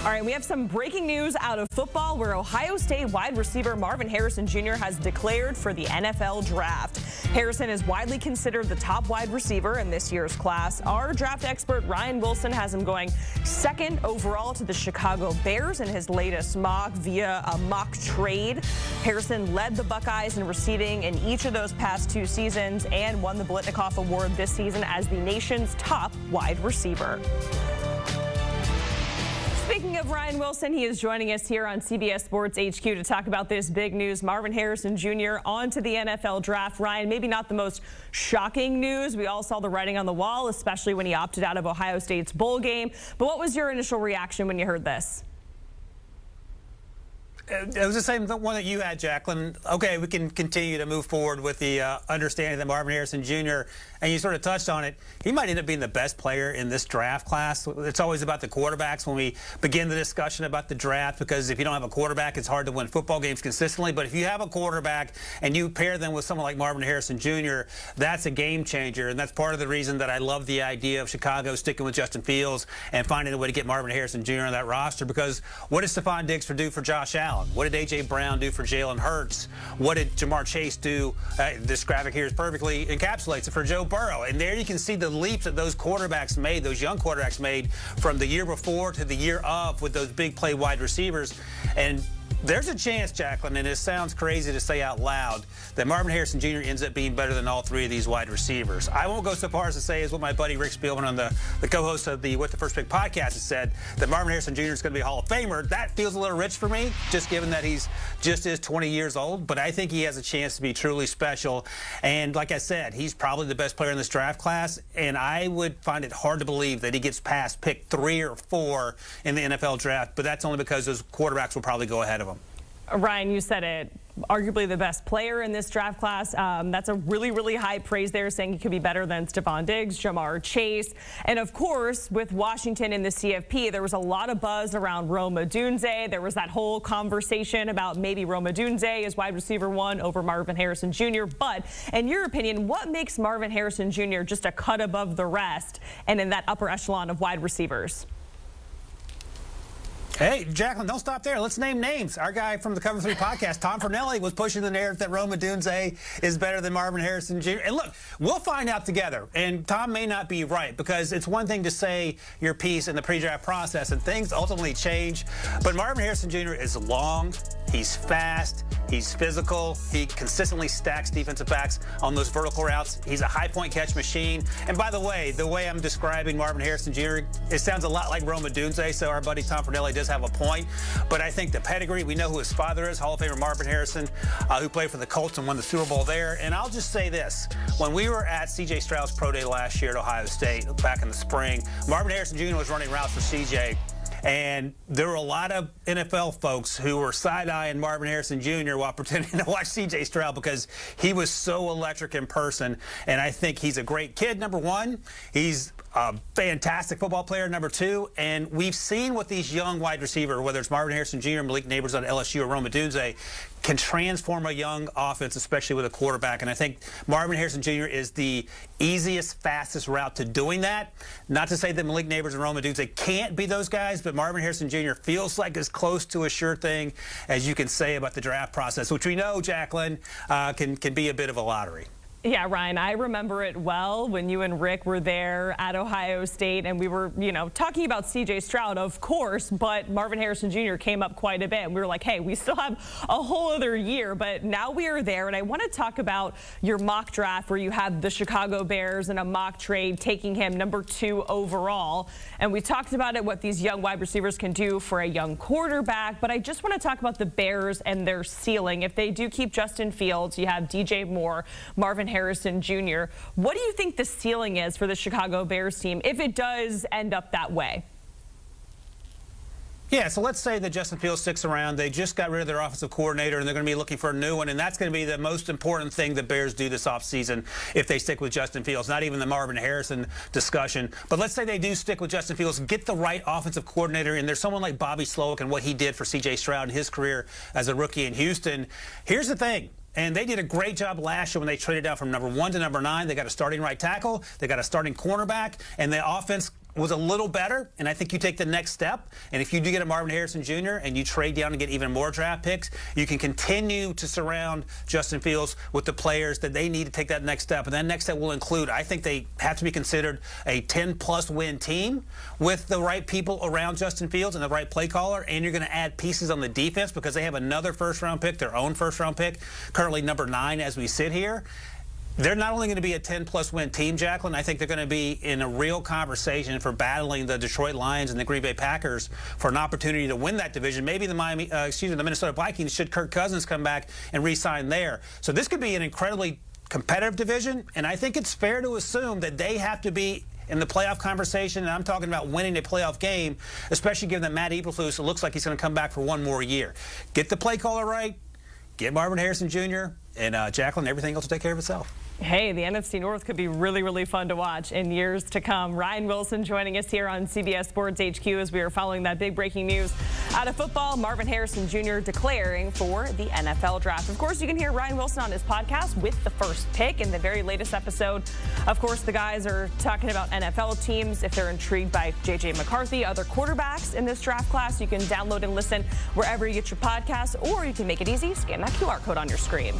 All right, we have some breaking news out of football where Ohio State wide receiver Marvin Harrison Jr. has declared for the NFL draft. Harrison is widely considered the top wide receiver in this year's class. Our draft expert Ryan Wilson has him going second overall to the Chicago Bears in his latest mock via a mock trade. Harrison led the Buckeyes in receiving in each of those past 2 seasons and won the Blitnikoff Award this season as the nation's top wide receiver. Speaking of Ryan Wilson, he is joining us here on CBS Sports HQ to talk about this big news. Marvin Harrison Jr. on to the NFL draft. Ryan, maybe not the most shocking news. We all saw the writing on the wall, especially when he opted out of Ohio State's bowl game. But what was your initial reaction when you heard this? It was the same one that you had, Jacqueline. Okay, we can continue to move forward with the understanding that Marvin Harrison Jr., and you sort of touched on it, he might end up being the best player in this draft class. It's always about the quarterbacks when we begin the discussion about the draft, because if you don't have a quarterback, it's hard to win football games consistently. But if you have a quarterback and you pair them with someone like Marvin Harrison Jr., that's a game changer, and that's part of the reason that I love the idea of Chicago sticking with Justin Fields and finding a way to get Marvin Harrison Jr. on that roster, because what did Stephon Diggs do for Josh Allen? What did A.J. Brown do for Jalen Hurts? What did Jamar Chase do? This graphic here perfectly encapsulates it for Joe Burrow. And there you can see the leaps that those quarterbacks made, those young quarterbacks made from the year before to the year of with those big play wide receivers. And there's a chance, Jacqueline, and it sounds crazy to say out loud, that Marvin Harrison Jr. ends up being better than all 3 of these wide receivers. I won't go so far as to say, as what my buddy Rick Spielman on the co-host of the With the First Pick podcast has said, that Marvin Harrison Jr. is going to be a Hall of Famer. That feels a little rich for me, just given that he's just 20 years old. But I think he has a chance to be truly special. And like I said, he's probably the best player in this draft class. And I would find it hard to believe that he gets past pick 3 or 4 in the NFL draft. But that's only because those quarterbacks will probably go ahead of him. Ryan, you said it, arguably the best player in this draft class. That's a really, really high praise there, saying he could be better than Stephon Diggs, Jamar Chase. And of course, with Washington in the CFP, there was a lot of buzz around Rome Odunze. There was that whole conversation about maybe Rome Odunze as wide receiver 1 over Marvin Harrison Jr. But in your opinion, what makes Marvin Harrison Jr. just a cut above the rest and in that upper echelon of wide receivers? Hey, Jacqueline, don't stop there. Let's name names. Our guy from the Cover 3 podcast, Tom Fornelli, was pushing the narrative that Rome Odunze is better than Marvin Harrison Jr. And look, we'll find out together. And Tom may not be right, because it's one thing to say your piece in the pre-draft process, and things ultimately change. But Marvin Harrison Jr. is long, he's fast, he's physical, he consistently stacks defensive backs on those vertical routes. He's a high-point catch machine. And by the way I'm describing Marvin Harrison Jr., it sounds a lot like Rome Odunze, so our buddy Tom Fornelli does have a point. But I think the pedigree, we know who his father is, Hall of Famer Marvin Harrison, who played for the Colts and won the Super Bowl there. And I'll just say this. When we were at C.J. Stroud's Pro Day last year at Ohio State, back in the spring, Marvin Harrison Jr. was running routes for C.J., and there were a lot of NFL folks who were side-eyeing Marvin Harrison Jr. while pretending to watch C.J. Stroud, because he was so electric in person. And I think he's a great kid, number 1. He's a fantastic football player, number 2. And we've seen what these young wide receivers, whether it's Marvin Harrison Jr., Malik Neighbors on LSU, or Rome Odunze, can transform a young offense, especially with a quarterback. And I think Marvin Harrison Jr. is the easiest, fastest route to doing that. Not to say that Malik Neighbors and Rome Odunze can't be those guys, but Marvin Harrison Jr. feels like as close to a sure thing as you can say about the draft process, which we know, Jacqueline, can be a bit of a lottery. Yeah, Ryan, I remember it well when you and Rick were there at Ohio State, and we were, talking about C.J. Stroud, of course, but Marvin Harrison Jr. came up quite a bit. And we were like, hey, we still have a whole other year, but now we are there. And I want to talk about your mock draft where you have the Chicago Bears in a mock trade taking him number 2 overall. And we talked about it, what these young wide receivers can do for a young quarterback. But I just want to talk about the Bears and their ceiling. If they do keep Justin Fields, you have DJ Moore, Marvin Harrison Jr. What do you think the ceiling is for the Chicago Bears team if it does end up that way? Yeah, so let's say that Justin Fields sticks around. They just got rid of their offensive coordinator, and they're going to be looking for a new one, and that's going to be the most important thing the Bears do this offseason if they stick with Justin Fields, not even the Marvin Harrison discussion. But let's say they do stick with Justin Fields, get the right offensive coordinator, and there's someone like Bobby Slowick and what he did for C.J. Stroud in his career as a rookie in Houston. Here's the thing. And they did a great job last year when they traded down from number 1 to number 9. They got a starting right tackle. They got a starting cornerback. And the offense was a little better, and I think you take the next step. And if you do get a Marvin Harrison Jr. and you trade down and get even more draft picks, you can continue to surround Justin Fields with the players that they need to take that next step. And that next step will include, I think they have to be considered a 10-plus win team with the right people around Justin Fields and the right play caller. And you're going to add pieces on the defense because they have another first-round pick, their own first-round pick, currently number 9 as we sit here. They're not only going to be a 10-plus win team, Jacqueline, I think they're going to be in a real conversation for battling the Detroit Lions and the Green Bay Packers for an opportunity to win that division. Maybe the Minnesota Vikings, should Kirk Cousins come back and re-sign there. So this could be an incredibly competitive division, and I think it's fair to assume that they have to be in the playoff conversation, and I'm talking about winning a playoff game, especially given that Matt Eberflus, it looks like he's going to come back for one more year. Get the play caller right, get Marvin Harrison Jr., and Jacqueline, everything else will take care of itself. Hey, the NFC North could be really, really fun to watch in years to come. Ryan Wilson joining us here on CBS Sports HQ as we are following that big breaking news out of football. Marvin Harrison Jr. declaring for the NFL draft. Of course, you can hear Ryan Wilson on his podcast with the first pick in the very latest episode. Of course, the guys are talking about NFL teams. If they're intrigued by J.J. McCarthy, other quarterbacks in this draft class, you can download and listen wherever you get your podcasts, or you can make it easy, scan that QR code on your screen.